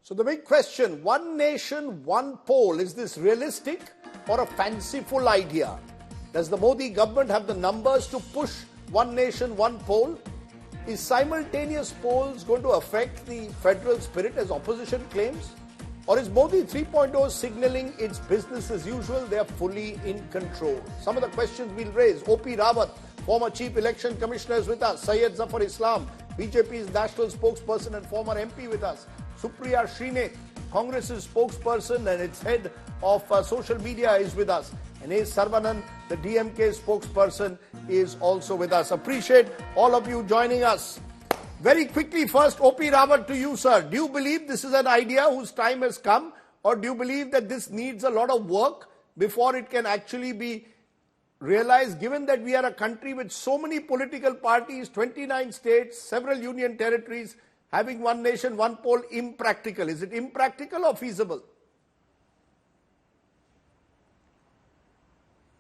So the big question, one nation, one poll, is this realistic or a fanciful idea? Does the Modi government have the numbers to push one nation, one poll? Is simultaneous polls going to affect the federal spirit as opposition claims? Or is Modi 3.0 signaling it's business as usual, they are fully in control? Some of the questions we'll raise. O.P. Rawat, former Chief Election Commissioner, is with us. Syed Zafar Islam, BJP's national spokesperson and former MP, with us. Supriya Srinath, Congress's spokesperson and its head of social media, is with us. And A. Sarvanan, the DMK spokesperson, is also with us. Appreciate all of you joining us. Very quickly, first, O.P. Rawat, to you, sir. Do you believe this is an idea whose time has come, or do you believe that this needs a lot of work before it can actually be realized, given that we are a country with so many political parties, 29 states, several union territories, having one nation, one poll, impractical? Is it impractical or feasible?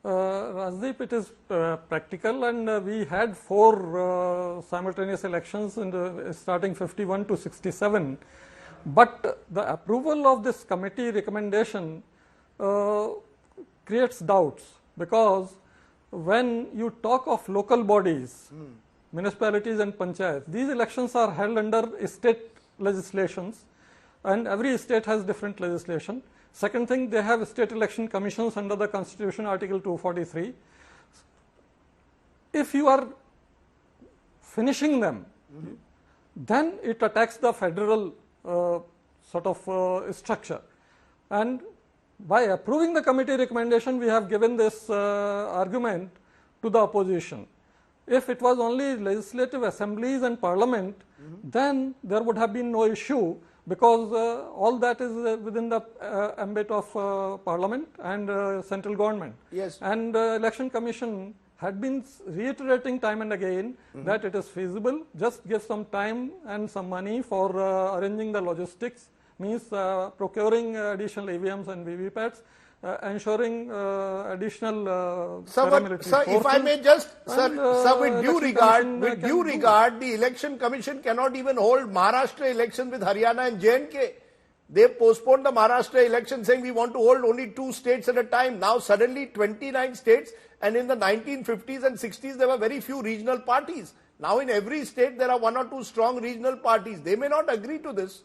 Rajdeep, it is practical, and we had 4 simultaneous elections in starting 51 to 67. But the approval of this committee recommendation creates doubts, because when you talk of local bodies, municipalities and panchayats, these elections are held under state legislations, and every state has different legislation. Second thing, they have state election commissions under the Constitution, Article 243. If you are finishing them, then it attacks the federal structure. And by approving the committee recommendation, we have given this argument to the opposition. If it was only legislative assemblies and parliament, then there would have been no issue, because all that is within the ambit of parliament and central government. Yes. And election commission had been reiterating time and again that it is feasible. Just give some time and some money for arranging the logistics, means procuring additional EVMs and VVPATs, ensuring additional paramilitary sir, forces. if I may just, sir, with due regard, the election commission cannot even hold Maharashtra elections with Haryana and J&K. They postponed the Maharashtra election, saying we want to hold only 2 states at a time. Now suddenly 29 states, and in the 1950s and 60s there were very few regional parties. Now in every state there are 1 or 2 strong regional parties. They may not agree to this.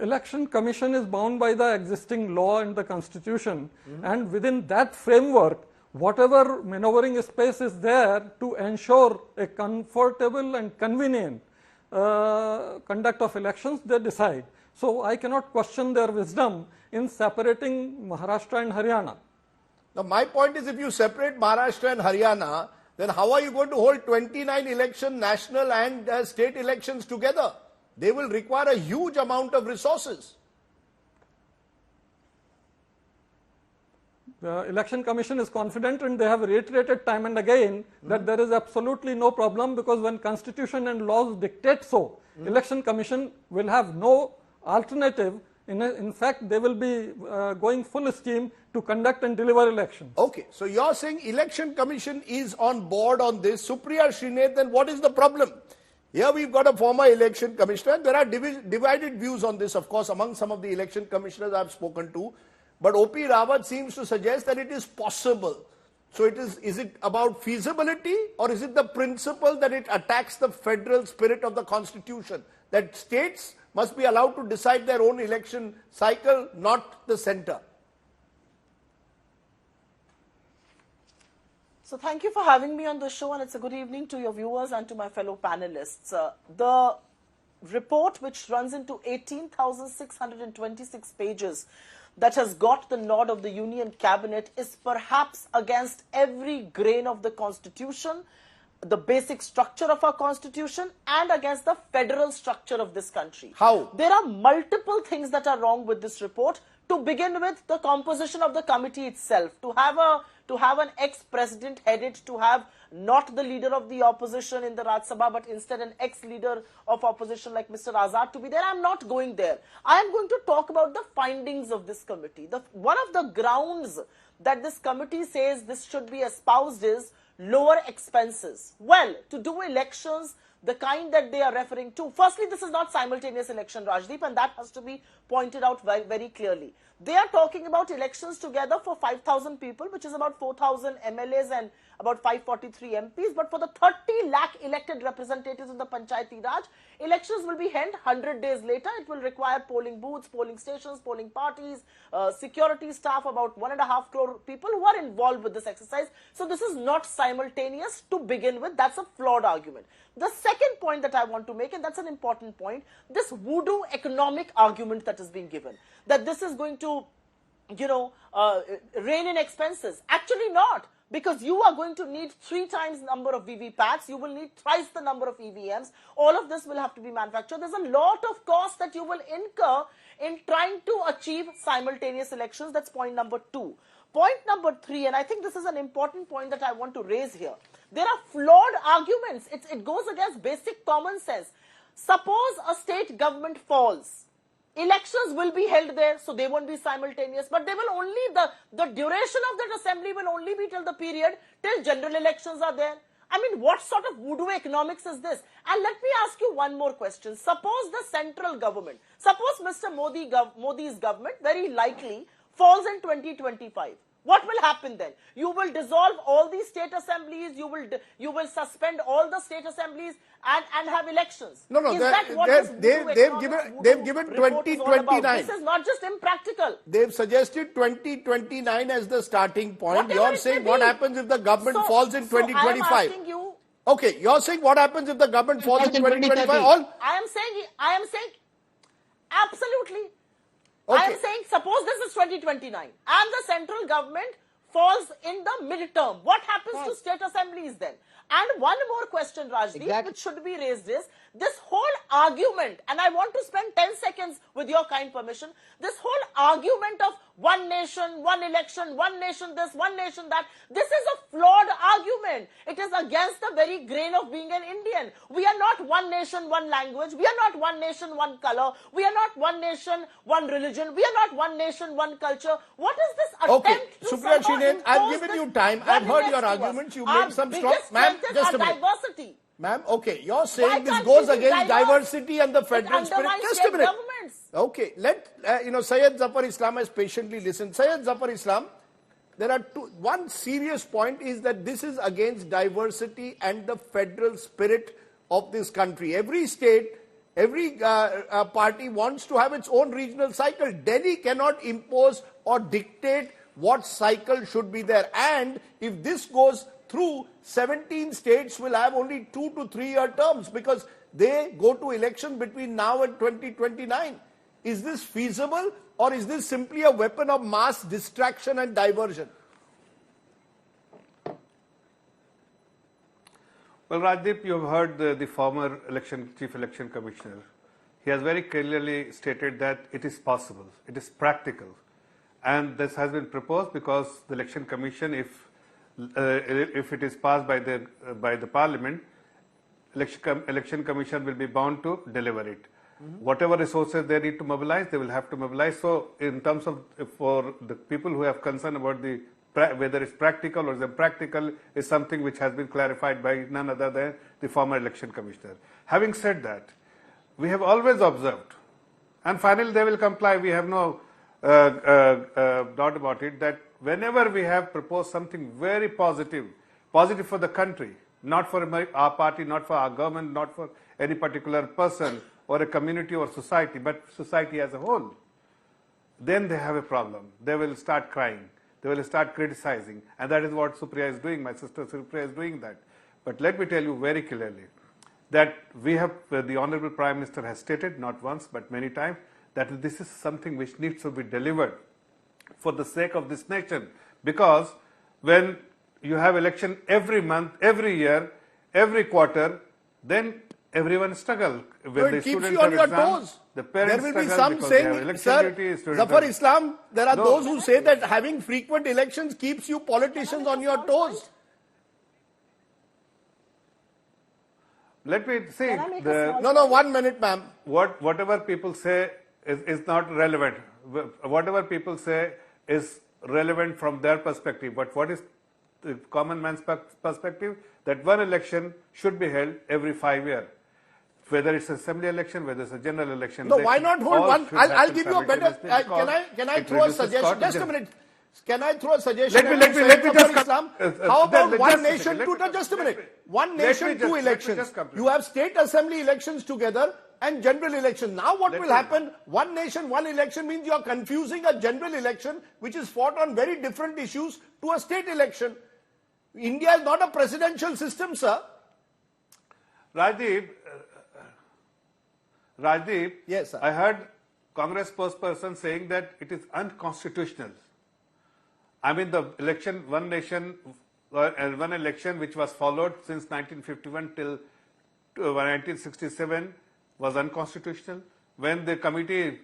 Election Commission is bound by the existing law and the constitution, and within that framework, whatever maneuvering space is there to ensure a comfortable and convenient conduct of elections, they decide. So I cannot question their wisdom in separating Maharashtra and Haryana. Now my point is, if you separate Maharashtra and Haryana, then how are you going to hold 29 national and state elections together? They will require a huge amount of resources. The Election Commission is confident, and they have reiterated time and again that there is absolutely no problem, because when constitution and laws dictate so, Election Commission will have no alternative. In fact, they will be going full steam to conduct and deliver elections. Okay, so you're saying Election Commission is on board on this. Supriya Srinath, then what is the problem? Here we've got a former election commissioner. There are divided views on this, of course, among some of the election commissioners I've spoken to. But O.P. Rawat seems to suggest that it is possible. So is it about feasibility, or is it the principle that it attacks the federal spirit of the constitution, that states must be allowed to decide their own election cycle, not the center? So thank you for having me on the show, and it's a good evening to your viewers and to my fellow panelists. The report, which runs into 18,626 pages, that has got the nod of the Union Cabinet, is perhaps against every grain of the Constitution, the basic structure of our Constitution, and against the federal structure of this country. How? There are multiple things that are wrong with this report. To begin with, the composition of the committee itself. To have an ex-president headed, to have not the leader of the opposition in the Raj Sabha, but instead an ex-leader of opposition like Mr. Azad to be there. I'm not going there. I am going to talk about the findings of this committee. One of the grounds that this committee says this should be espoused is lower expenses. Well, to do elections, the kind that they are referring to. Firstly, this is not simultaneous election, Rajdeep, and that has to be pointed out very, very clearly. They are talking about elections together for 5,000 people, which is about 4,000 MLAs and about 543 MPs. But for the 30 lakh elected representatives in the Panchayati Raj, elections will be held 100 days later. It will require polling booths, polling stations, polling parties, security staff, about 1.5 crore people who are involved with this exercise. So this is not simultaneous to begin with. That's a flawed argument. The second point that I want to make, and that's an important point, this voodoo economic argument that is being given, that this is going to, rein in expenses. Actually not, because you are going to need 3 times the number of VVPATs, you will need twice the number of EVMs, all of this will have to be manufactured. There's a lot of cost that you will incur in trying to achieve simultaneous elections. That's point number 2. Point number 3, and I think this is an important point that I want to raise here. There are flawed arguments. It goes against basic common sense. Suppose a state government falls. Elections will be held there, so they won't be simultaneous, but they will only, the duration of that assembly will only be till the period till general elections are there. I mean, what sort of voodoo economics is this? And let me ask you one more question. Suppose the central government, suppose Mr. Modi's government very likely falls in 2025. What will happen then? You will dissolve all these state assemblies, you will suspend all the state assemblies and have elections. No, is that what they've given 2029. This is not just impractical. They've suggested 2029 as the starting point. Whatever You're saying what happens if the government falls in 2025? I am asking you. Okay, you're saying what happens if the government falls in 2025? I am saying absolutely. Okay. I am saying, suppose this is 2029 and the central government falls in the midterm. What happens to state assemblies then? And one more question, Rajdeep, which should be raised is, this whole argument, and I want to spend 10 seconds with your kind permission, this whole argument of one nation, one election, one nation this, one nation that, this is a flawed argument. It is against the very grain of being an Indian. We are not one nation, one language. We are not one nation, one color. We are not one nation, one religion. We are not one nation, one culture. What is this attempt to Supriya somehow Shinen, I've given this you time. I've heard your oneness to arguments. us? You Our made some strong... biggest Ma'am, strength is just a our minute. diversity. Ma'am, okay, you're saying this can't goes we be against diverse? diversity and the federal spirit. Just a minute. Governments. Okay, Syed Zafar Islam has patiently listened. Syed Zafar Islam, there are one serious point is that this is against diversity and the federal spirit of this country. Every state, every party wants to have its own regional cycle. Delhi cannot impose or dictate what cycle should be there. And if this goes through, 17 states will have only 2 to 3 year terms because they go to election between now and 2029. Is this feasible, or is this simply a weapon of mass distraction and diversion? Well, Rajdeep, you have heard the former Chief Election Commissioner. He has very clearly stated that it is possible, it is practical. And this has been proposed because the Election Commission, if it is passed by the Parliament, Election Commission will be bound to deliver it. Whatever resources they need to mobilize, they will have to mobilize. So, in terms of for the people who have concern about whether it's practical or is impractical, is something which has been clarified by none other than the former Election Commissioner. Having said that, we have always observed, and finally they will comply. We have no doubt about it, that whenever we have proposed something very positive for the country, not for our party, not for our government, not for any particular person or a community or society, but society as a whole, then they have a problem. They will start crying. They will start criticizing. And that is what Supriya is doing. My sister Supriya is doing that. But let me tell you very clearly that we have, the Honorable Prime Minister has stated, not once but many times, that this is something which needs to be delivered for the sake of this nation. Because when you have election every month, every year, every quarter, then everyone struggles. When it keeps you on your toes. The parents there will be some saying, sir, Zafar Islam, there are those who say that having frequent elections keeps you politicians on your toes. Let me see. No, 1 minute, ma'am. Whatever people say is not relevant. Whatever people say is relevant from their perspective. But what is the common man's perspective, that one election should be held every 5 years. Whether it's assembly election, whether it's a general election. No, why not hold one? I'll give you a better. Can I throw a suggestion? Just a minute. Can I throw a suggestion? Let me just Islam? How about one nation, just a minute. One nation, two elections. You have state assembly elections together and general election. Now what will happen? One nation, one election means you are confusing a general election, which is fought on very different issues, to a state election. India is not a presidential system, sir. Rajdeep, yes, sir. I heard Congress spokesperson saying that it is unconstitutional. I mean, the election, one nation, one election which was followed since 1951 till 1967 was unconstitutional. When the committee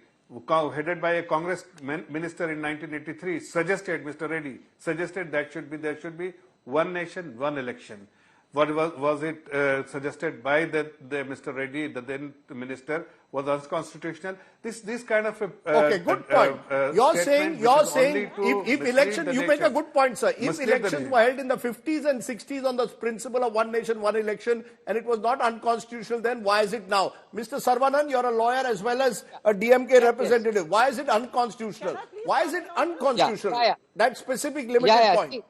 headed by a Congress minister in 1983 suggested, Mr. Reddy suggested that there should be one nation, one election. What was it suggested by the Mr. Reddy, the then minister, was unconstitutional? This kind of okay, good point. You're saying if election, you make a good point, sir. If elections were held in the 50s and 60s on the principle of one nation, one election, and it was not unconstitutional, then why is it now? Mr. Sarvanan, you're a lawyer as well as a DMK representative. Yes. Why is it unconstitutional? Why is it unconstitutional? That specific limited point.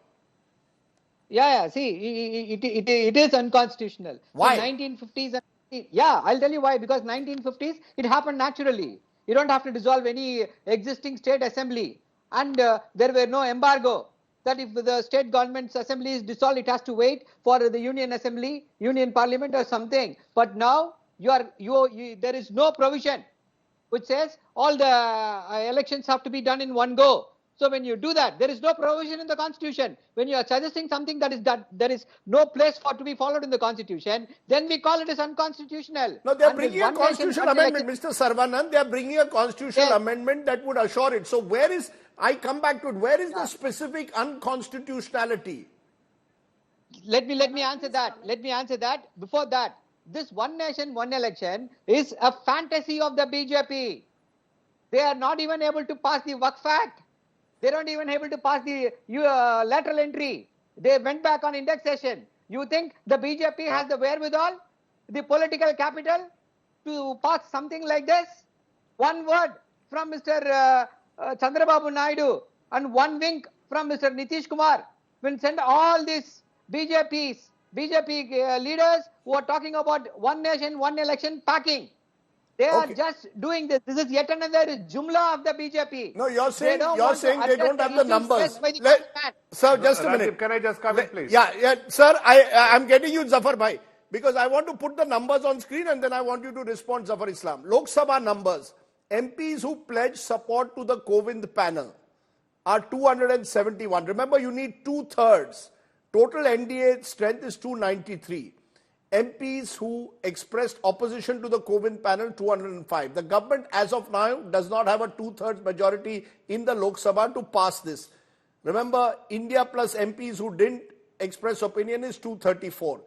See, it is unconstitutional. Why? So 1950s and I'll tell you why. Because 1950s, it happened naturally. You don't have to dissolve any existing state assembly. And there were no embargo. That if the state government's assembly is dissolved, it has to wait for the union assembly, union parliament or something. But now, there is no provision which says all the elections have to be done in one go. So when you do that, there is no provision in the constitution. When you are suggesting something that there is no place for to be followed in the constitution, then we call it as unconstitutional. No, they are bringing a constitutional amendment, Mr. Sarvanan. They are bringing a constitutional amendment that would assure it. So I come back to it, where is the specific unconstitutionality? Let me answer that. Before that, this one nation, one election is a fantasy of the BJP. They are not even able to pass the Waqf Act. They don't even able to pass the lateral entry. They went back on indexation. You think the BJP has the wherewithal, the political capital to pass something like this? One word from Mr. Chandrababu Naidu and one wink from Mr. Nitish Kumar will send all these BJP leaders who are talking about one nation, one election packing. They are just doing this. This is yet another jumla of the BJP. No, you're saying they don't have the numbers. Sir, just a minute. Can I just come in, please? Yeah, sir, I'm getting you, Zafar Bhai, because I want to put the numbers on screen and then I want you to respond, Zafar Islam. Lok Sabha numbers. MPs who pledged support to the Kovind panel are 271. Remember, you need 2/3. Total NDA strength is 293. MPs who expressed opposition to the Kovind panel, 205. The government as of now does not have a 2/3 majority in the Lok Sabha to pass this. Remember, India plus MPs who didn't express opinion is 234.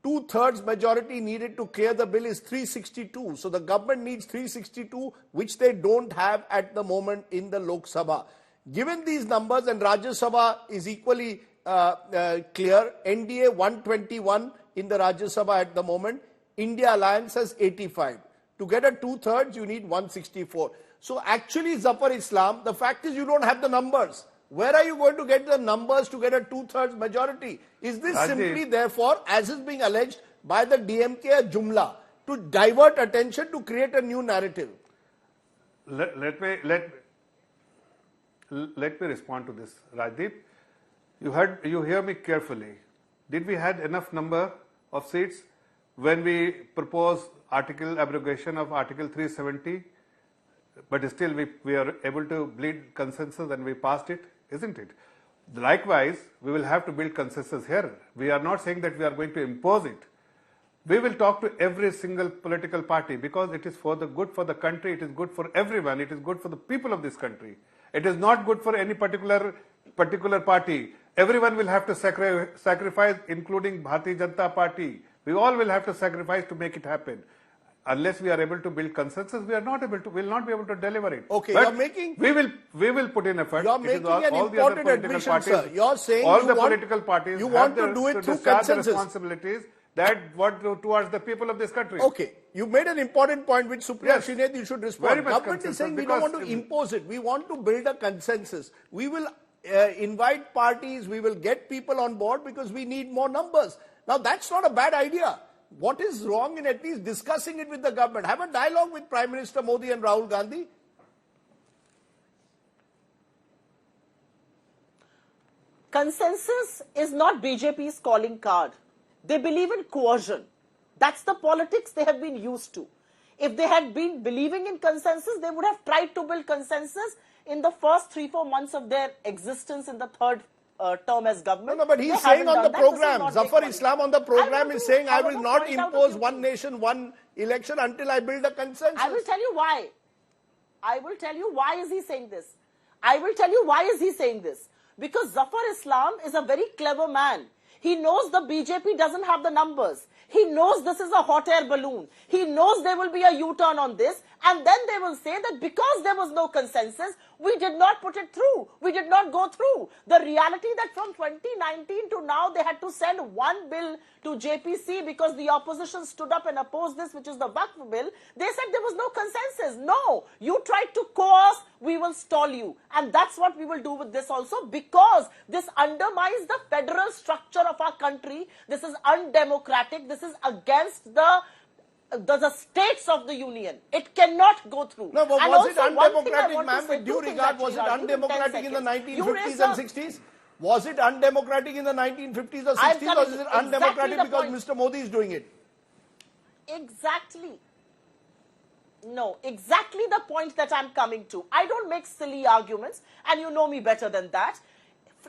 2/3 majority needed to clear the bill is 362. So the government needs 362, which they don't have at the moment in the Lok Sabha. Given these numbers, and Rajya Sabha is equally clear, NDA 121 in the Rajya Sabha at the moment, India Alliance has 85. To get a 2/3, you need 164. So actually, Zafar Islam, the fact is you don't have the numbers. Where are you going to get the numbers to get a 2/3 majority? Is this simply, therefore, as is being alleged by the DMK, a jumla to divert attention to create a new narrative? Let me respond to this, Rajdeep. You hear me carefully. Did we had enough number of seats when we proposed abrogation of Article 370? But still we are able to build consensus and we passed it, isn't it? Likewise, we will have to build consensus here. We are not saying that we are going to impose it. We will talk to every single political party because it is for the good for the country, it is good for everyone, it is good for the people of this country. It is not good for any particular party. Everyone will have to sacrifice, including Bharatiya Janata Party. We all will have to sacrifice to make it happen. unless we are able to build consensus, we will not be able to deliver it. Okay, but you're making... We will put in effort. You're It is making an all the other important political admission, parties, sir. You're saying all you the want, political parties you have want to do it through discharge the consensus. responsibilities that towards the people of this country. Okay, you made an important point which Supriya Yes. Srinath, you should respond. Very much Government is saying we don't want to because- impose it. We want to build a consensus. We will invite parties, we will get people on board because we need more numbers. Now that's not a bad idea. What is wrong in at least discussing it with the government? Have a dialogue with Prime Minister Modi and Rahul Gandhi. Consensus is not BJP's calling card. They believe in coercion. That's the politics they have been used to. If they had been believing in consensus, they would have tried to build consensus in the first 3-4 months of their existence in the third term as government. No, but he's They saying haven't on the done that. This is program, not Zafar make Islam money. on the program is saying I will will not point out a impose few one things. nation, one election until I build a consensus. I will tell you why. I will tell you why is he saying this. I will tell you why is he saying this. Because Zafar Islam is a very clever man. He knows the BJP doesn't have the numbers. He knows this is a hot air balloon. He knows there will be a U-turn on this. And then they will say that because there was no consensus, we did not put it through. We did not go through. The reality that from 2019 to now, they had to send one bill to JPC because the opposition stood up and opposed this, which is the Waqf bill. They said there was no consensus. No, you tried to coerce, we will stall you. And that's what we will do with this also, because this undermines the federal structure of our country. This is undemocratic. This is against the states of the union. It cannot go through. No, but And was it also, one thing I undemocratic, want to ma'am, say, with due two things regard, was it actually, Rajdeep, in 10 undemocratic in the seconds. You 1950s raised and a- 60s? Was it undemocratic in the 1950s or I'm 60s, coming or is to it exactly undemocratic the because point. Mr. Modi is doing it? Exactly. No, exactly the point that I'm coming to. I don't make silly arguments, and you know me better than that.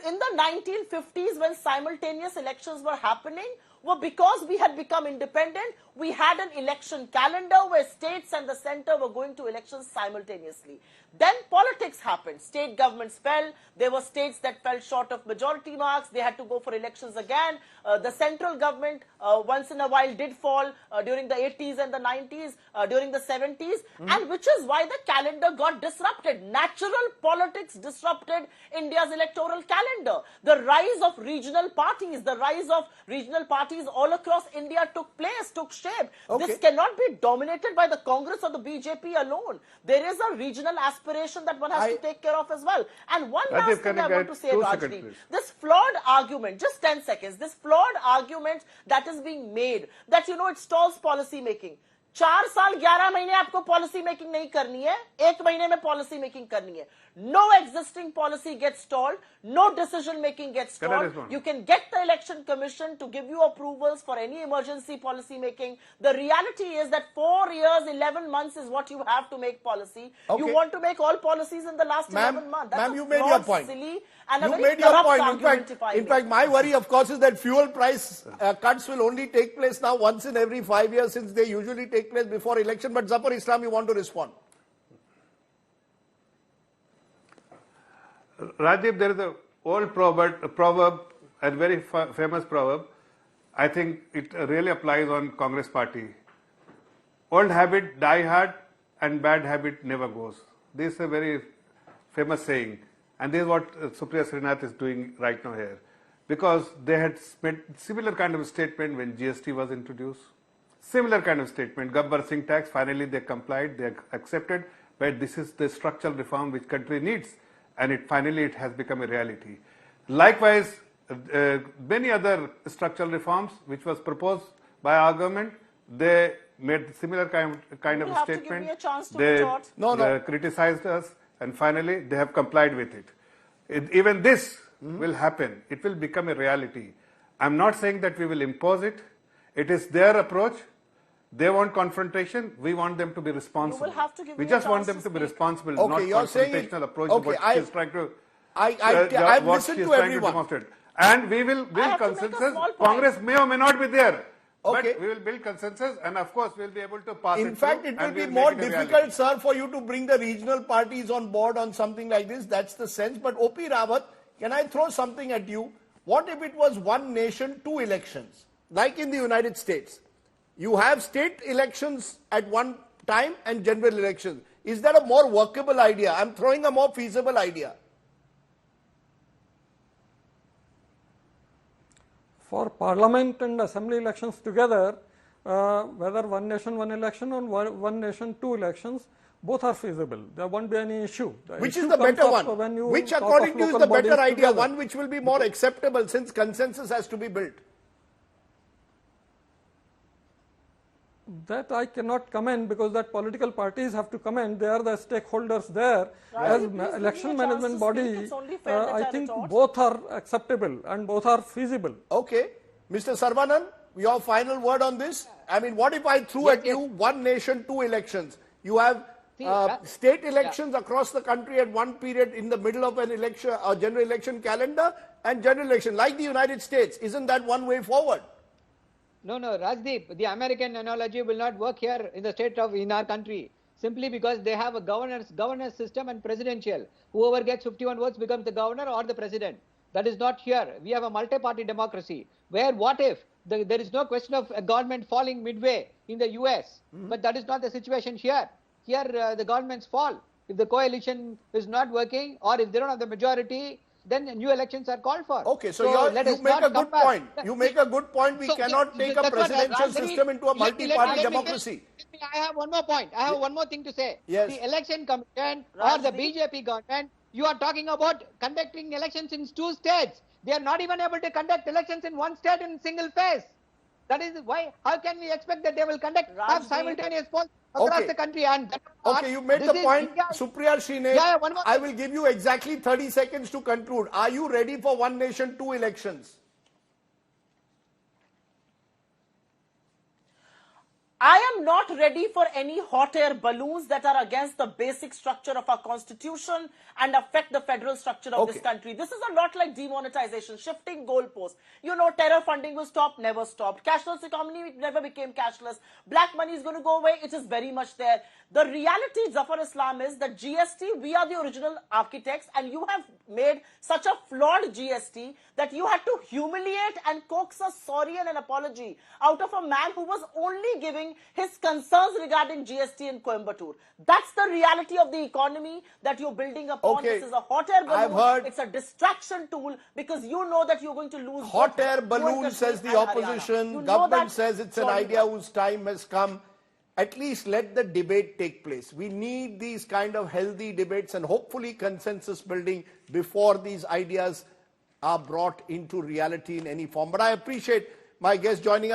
In the 1950s, when simultaneous elections were happening, well, because we had become independent, we had an election calendar where states and the center were going to elections simultaneously. Then politics happened. State governments fell. There were states that fell short of majority marks. They had to go for elections again. The central government once in a while did fall during the 80s and the 90s, during the 70s, and which is why the calendar got disrupted. Natural politics disrupted India's electoral calendar. The rise of regional parties, all across India took shape. Okay. This cannot be dominated by the Congress or the BJP alone. There is a regional aspiration that one has to take care of as well. And one last Rajdeep, thing I can you want to get say, 2 seconds, Rajdeep, please? this flawed argument, just 10 seconds, this flawed argument that is being made, that, it stalls policy making. 4 साल 11 महीने आपको policy making नहीं करनी है, 1 महीने में policy making करनी है. No existing policy gets stalled, no decision making gets Can I stalled. respond? You can get the election commission to give you approvals for any emergency policy making. The reality is that 4 years, 11 months is what you have to make policy. Okay. You want to make all policies in the last 11 months. That's Ma'am, a you made your flawed, point. silly, and a You very made your corrupt point. argument, if I In may. fact, my worry, of course, is that fuel price cuts will only take place now once in every 5 years, since they usually take place before election. But Zafar Islam, you want to respond? Rajdeep, there is a old proverb and very famous proverb. I think it really applies on Congress party. Old habit die hard and bad habit never goes. This is a very famous saying, and this is what Supriya Srinath is doing right now here, because they had made similar kind of statement when GST was introduced. Similar kind of statement, Gabbar Singh tax. Finally, they complied, they accepted, but this is the structural reform which country needs. And finally it has become a reality. Likewise, many other structural reforms which was proposed by our government, they made similar kind of You have to give statement. me a chance to They retort. criticized us, and finally they have complied with it. Even this will happen. It will become a reality. I'm not saying that we will impose it. It is their approach. They want confrontation. We want them to be responsible. You will have to give we me a just want chance them to to be speak. responsible, Okay, not you're saying confrontational approach. okay, What she's trying to. I've what listened she's to trying everyone. demonstrate. And we will I build have to make a consensus. small point. Congress may or may not be there. Okay. But we will build consensus, and of course we'll be able to pass it In fact, through it will and be we'll more make it a reality. difficult, sir, for you to bring the regional parties on board on something like this. That's the sense. But O.P. Rawat, can I throw something at you? What if it was one nation, two elections, like in the United States? You have state elections at one time and general elections. Is that a more workable idea? I'm throwing a more feasible idea. For parliament and assembly elections together, whether one nation, one election or one nation, two elections, both are feasible. There won't be any issue. Which is the better one? Which according to you is the better idea? Together. One which will be more acceptable since consensus has to be built. That I cannot comment because that political parties have to comment. They are the stakeholders there. As election management body, I think both are acceptable and both are feasible. Okay. Mr. Sarvanan, your final word on this? I mean, what if I threw at you one nation, two elections? You have state elections across the country at one period in the middle of an election, a general election calendar, and general election, like the United States. Isn't that one way forward? No, Rajdeep, the American analogy will not work here in our country, simply because they have a governance system and presidential. Whoever gets 51 votes becomes the governor or the president. That is not here. We have a multi-party democracy where what if there is no question of a government falling midway in the US, but that is not the situation here. Here the governments fall. If the coalition is not working or if they don't have the majority, then new elections are called for. Okay, so you make a good point. You make a good point. We cannot take a presidential system into a multi-party democracy. I have one more point. I have one more thing to say. Yes. The election commission or the BJP government, you are talking about conducting elections in 2 states. They are not even able to conduct elections in one state in single phase. That is why, how can we expect that they will have simultaneous polls across the country? And okay, you made the point, Supriya Shine. I will give you exactly 30 seconds to conclude. Are you ready for one nation, two elections? I am not ready for any hot air balloons that are against the basic structure of our constitution and affect the federal structure of this country. This is a lot like demonetization, shifting goalposts. You know, terror funding will stop, never stopped. Cashless economy never became cashless. Black money is going to go away, it is very much there. The reality, Zafar Islam, is that GST, we are the original architects, and you have made such a flawed GST that you had to humiliate and coax a sorry and an apology out of a man who was only giving his concerns regarding GST in Coimbatore. That's the reality of the economy that you're building upon. This is a hot air balloon. It's a distraction tool because you know that you're going to lose. Hot air balloon, says the opposition. Government says it's an idea whose time has come. At least let the debate take place. We need these kind of healthy debates and hopefully consensus building before these ideas are brought into reality in any form. But I appreciate my guest joining us.